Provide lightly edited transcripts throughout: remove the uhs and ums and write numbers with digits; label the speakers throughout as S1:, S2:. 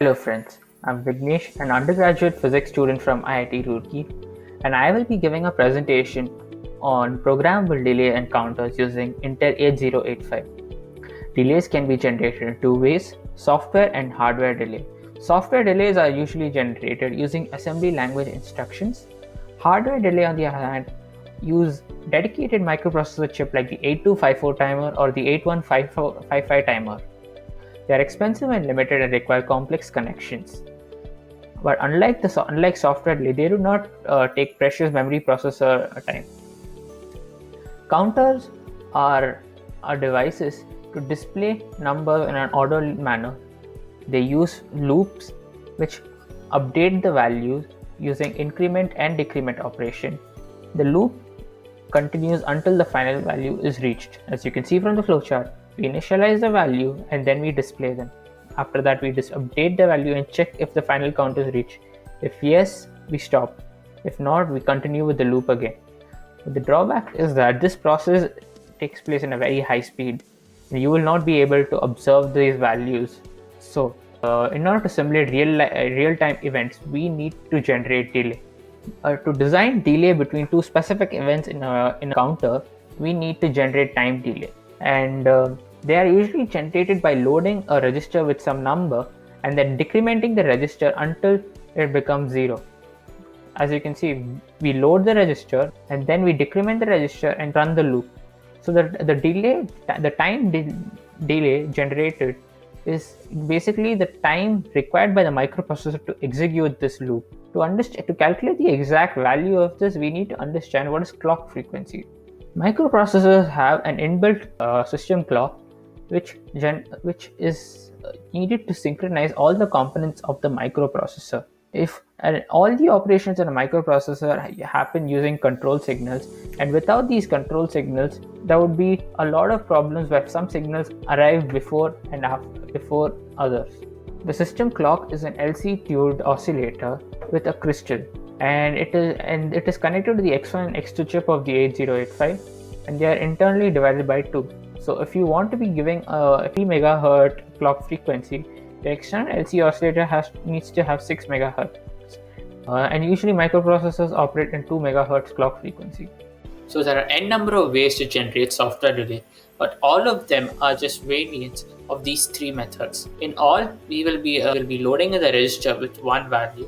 S1: Hello friends, I'm Vignesh, an undergraduate physics student from IIT Roorkee, and I will be giving a presentation on programmable delay encounters using Intel 8085. Delays can be generated in two ways: software and hardware delay. Software delays are usually generated using assembly language instructions. Hardware delay, on the other hand, use dedicated microprocessor chip like the 8254 timer or the 8155 timer. They are expensive and limited and require complex connections. But unlike software delay, they do not take precious memory processor time. Counters are devices to display numbers in an orderly manner. They use loops which update the values using increment and decrement operation. The loop continues until the final value is reached. As you can see from the flowchart, we initialize the value and then we display them. After that, we just update the value and check if the final count is reached. If yes, we stop. If not, we continue with the loop again. But the drawback is that this process takes place in a very high speed, and you will not be able to observe these values. So, in order to simulate real-time events, we need to generate delay. To design delay between two specific events in a counter, we need to generate time delay, and they are usually generated by loading a register with some number and then decrementing the register until it becomes 0. As you can see, we load the register and then we decrement the register and run the loop. So the time delay generated is basically the time required by the microprocessor to execute this loop. To calculate the exact value of this, we need to understand what is clock frequency. Microprocessors have an inbuilt system clock, which is needed to synchronize all the components of the microprocessor. If all the operations in a microprocessor happen using control signals, and without these control signals, there would be a lot of problems where some signals arrive before others. The system clock is an LC-tuned oscillator with a crystal, and it is connected to the X1 and X2 chip of the 8085, and they are internally divided by 2. So if you want to be giving a 3 MHz clock frequency, the external LC oscillator needs to have 6 MHz. And usually microprocessors operate in 2 MHz clock frequency.
S2: So there are n number of ways to generate software delay, but all of them are just variants of these three methods. In all, we will be loading the register with one value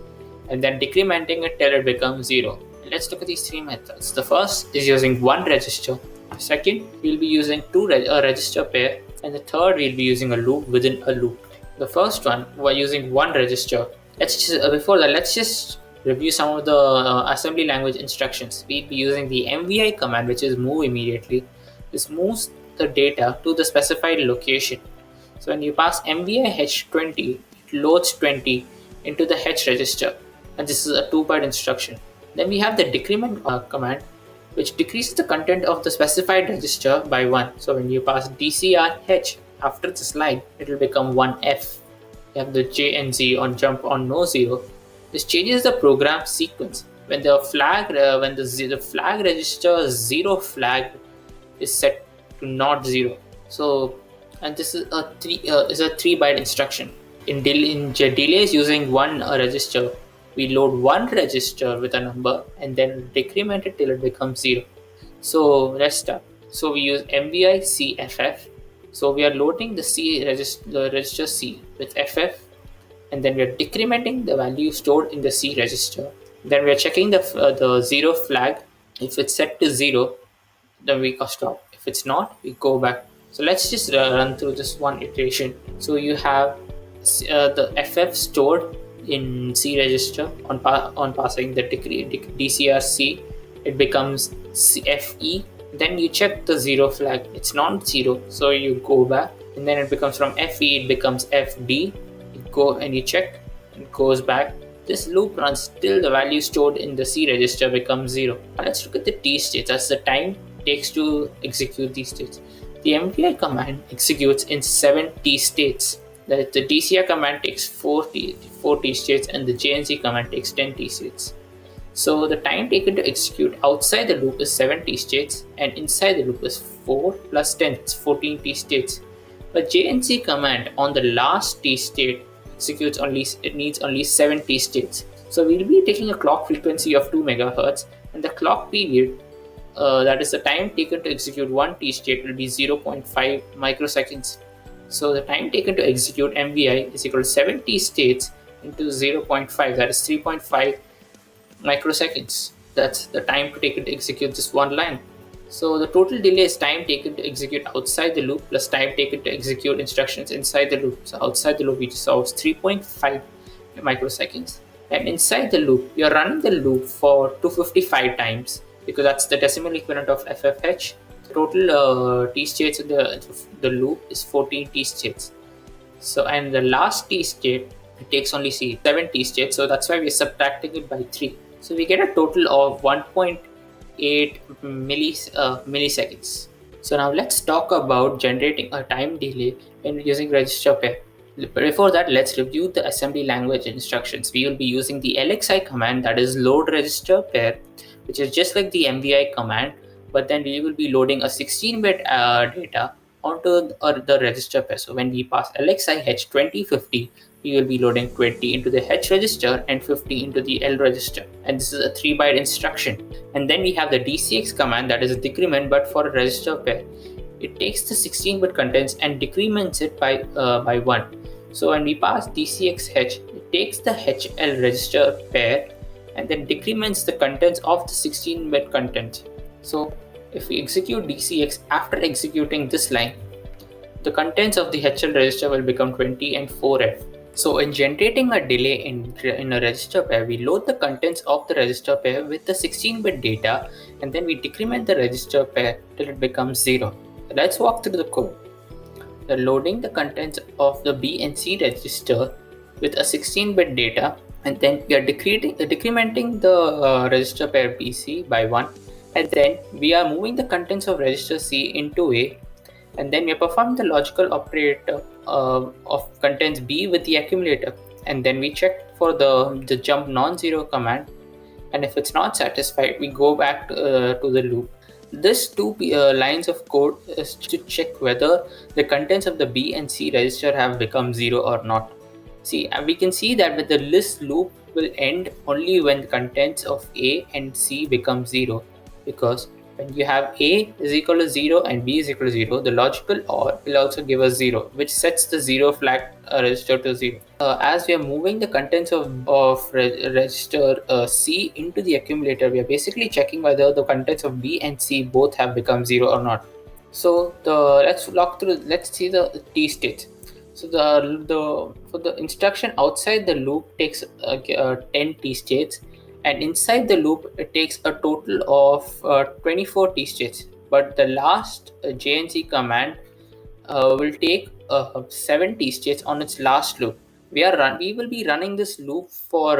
S2: and then decrementing it till it becomes 0. Let's look at these three methods. The first is using one register. The second, we'll be using a register pair, and the third, we'll be using a loop within a loop. The first one, we're using one register. Let's just review some of the assembly language instructions. We'll be using the MVI command, which is move immediately. This moves the data to the specified location. So when you pass MVI H20, it loads 20 into the H register, and this is a 2-byte instruction. Then we have the decrement command, which decreases the content of the specified register by 1. So when you pass DCR H after this line, it will become 1F. You have the J and Z on jump on no 0. This changes the program sequence. When the flag register 0 flag is set to not 0. So, and this is a 3-byte instruction. In delays using one register, we load one register with a number and then decrement it till it becomes 0. So let's start. So we use MVI CFF. So we are loading the register C with FF, and then we are decrementing the value stored in the C register. Then we are checking the 0 flag. If it's set to 0, then we stop. If it's not, we go back. So let's just run through this one iteration. So you have the FF stored in C register on passing the DCRC, it becomes FE. Then you check the 0 flag, it's not 0, so you go back, and then it becomes from FE, it becomes FD. You go and you check, it goes back. This loop runs till the value stored in the C register becomes 0. Now let's look at the T states. That's the time it takes to execute these states. The MVI command executes in 7 T states. The DCR command takes 4 T states, and the JNZ command takes 10 T states. So the time taken to execute outside the loop is 7 T states, and inside the loop is 4 plus 10, it's 14 T states. The JNZ command on the last T state it needs only 70 states. So we'll be taking a clock frequency of 2 megahertz, and the clock period, that is the time taken to execute one T state, will be 0.5 microseconds. So the time taken to execute MVI is equal to 70 states into 0.5, that is 3.5 microseconds. That's the time to take it to execute this one line. So the total delay is time taken to execute outside the loop plus time taken to execute instructions inside the loop. So outside the loop we just saw was 3.5 microseconds, and inside the loop we are running the loop for 255 times, because that's the decimal equivalent of FFH. The total T states in the loop is 14 T states. So, and the last T state, it takes only 7 T states, so that's why we're subtracting it by 3. So we get a total of 1.8 milliseconds. So now let's talk about generating a time delay when using register pair. Before that, let's review the assembly language instructions. We will be using the LXI command, that is load register pair, which is just like the MVI command, but then we will be loading a 16-bit data onto the register pair. So when we pass LXI H2050, we will be loading 20 into the H register and 50 into the L register, and this is a 3-byte instruction. And then we have the DCX command, that is a decrement but for a register pair. It takes the 16-bit contents and decrements it by 1. So when we pass DCX H, it takes the HL register pair and then decrements the contents of the 16-bit content. So if we execute DCX after executing this line, the contents of the HL register will become 20 and 4F. So in generating a delay in a register pair, we load the contents of the register pair with the 16-bit data, and then we decrement the register pair till it becomes 0. Let's walk through the code. We're loading the contents of the B and C register with a 16-bit data, and then we are decrementing the register pair BC by 1, and then we are moving the contents of register C into A, and then we perform the logical operator of contents B with the accumulator, and then we check for the jump non-zero command, and if it's not satisfied, we go back to the loop. This two lines of code is to check whether the contents of the B and C register have become 0 or not. See, we can see that with the list loop will end only when the contents of A and C become 0, because when you have A is equal to 0 and B is equal to 0, the logical OR will also give us 0, which sets the 0 flag register to 0. As we are moving the contents of register C into the accumulator, we are basically checking whether the contents of B and C both have become 0 or not. So let's see the T states. So for the instruction outside the loop takes 10 T states, and inside the loop it takes a total of 24 T states. But the last JNC command will take 7 T states on its last loop. We will be running this loop for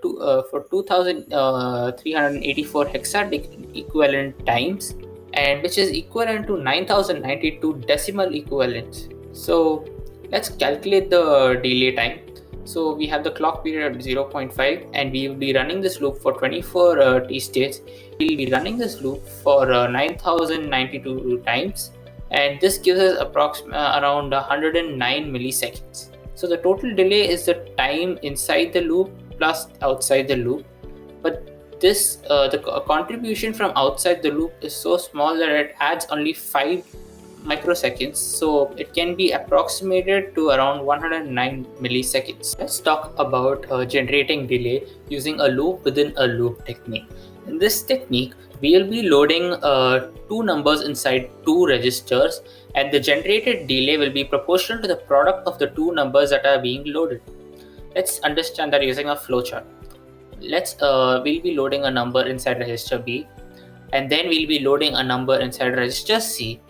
S2: 2384 hexadecimal equivalent times, and which is equivalent to 9092 decimal equivalents. So let's calculate the delay time. So we have the clock period of 0.5, and we will be running this loop for 24 T states. We will be running this loop for 9092 times, and this gives us approximately around 109 milliseconds. So the total delay is the time inside the loop plus outside the loop, but this the contribution from outside the loop is so small that it adds only 5 microseconds, so it can be approximated to around 109 milliseconds. Let's talk about generating delay using a loop within a loop technique. In this technique, we will be loading 2 numbers inside 2 registers, and the generated delay will be proportional to the product of the 2 numbers that are being loaded. Let's understand that using a flowchart. We'll be loading a number inside register B, and then we'll be loading a number inside register C,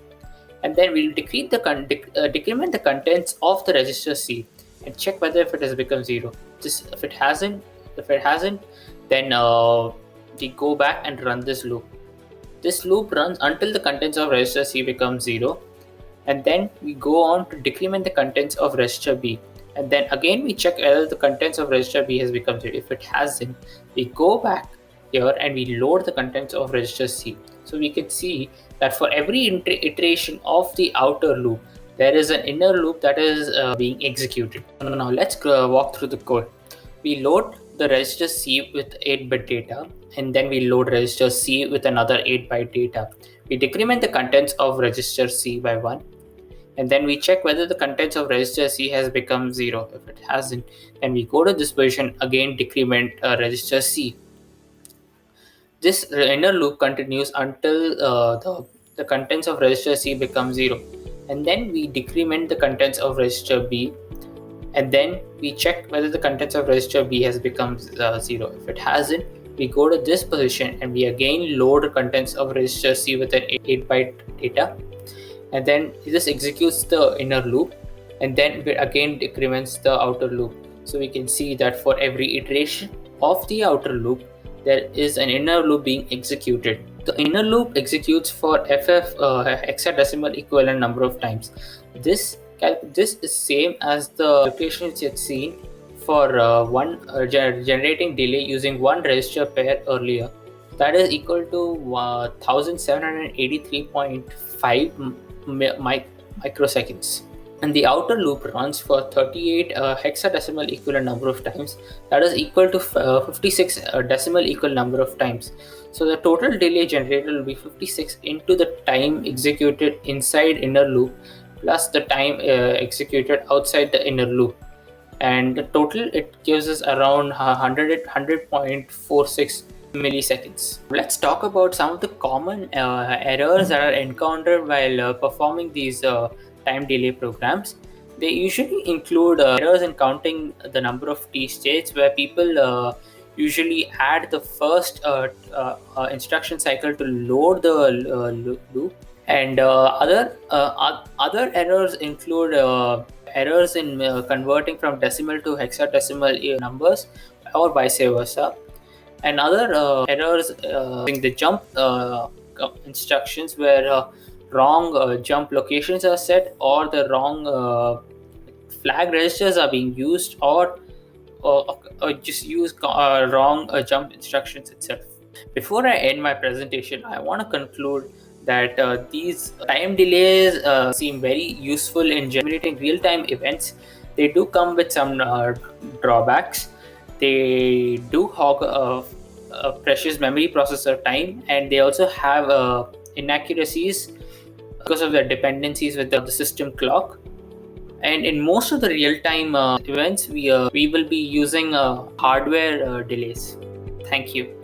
S2: and then we'll decrement the contents of the register C and check whether if it has become 0. If it hasn't, then we go back and run this loop. This loop runs until the contents of register C become 0, and then we go on to decrement the contents of register B, and then again we check whether the contents of register B has become 0. If it hasn't, we go back here and we load the contents of register C. So we can see that for every iteration of the outer loop, there is an inner loop that is being executed. Now let's walk through the code. We load the register C with 8-bit data, and then we load register C with another 8-byte data. We decrement the contents of register C by 1, and then we check whether the contents of register C has become 0. If it hasn't, then we go to this position, again decrement register C. This inner loop continues until the contents of register C become 0, and then we decrement the contents of register B, and then we check whether the contents of register B has become 0. If it hasn't, we go to this position and we again load contents of register C with an 8-byte data, and then this executes the inner loop, and then it again decrements the outer loop. So we can see that for every iteration of the outer loop, there is an inner loop being executed. The inner loop executes for FF hexadecimal equivalent number of times. This is same as the calculations you had seen for generating delay using one register pair earlier. That is equal to 1783.5 microseconds. And the outer loop runs for 38 hexadecimal equivalent number of times. That is equal to 56 decimal equal number of times. So the total delay generated will be 56 into the time executed inside inner loop plus the time executed outside the inner loop, and the total it gives us around 100.46 milliseconds. Let's talk about some of the common errors that are encountered while performing these time delay programs. They usually include errors in counting the number of T states, where people usually add the first instruction cycle to load the loop, and other errors include errors in converting from decimal to hexadecimal numbers or vice versa, and other errors in the jump instructions, where wrong jump locations are set, or the wrong flag registers are being used, or just use wrong jump instructions itself. Before I end my presentation, I want to conclude that these time delays seem very useful in generating real-time events. They do come with some drawbacks. They do hog precious memory processor time, and they also have inaccuracies because of their dependencies with the system clock. And in most of the real-time events, we will be using hardware delays. Thank you.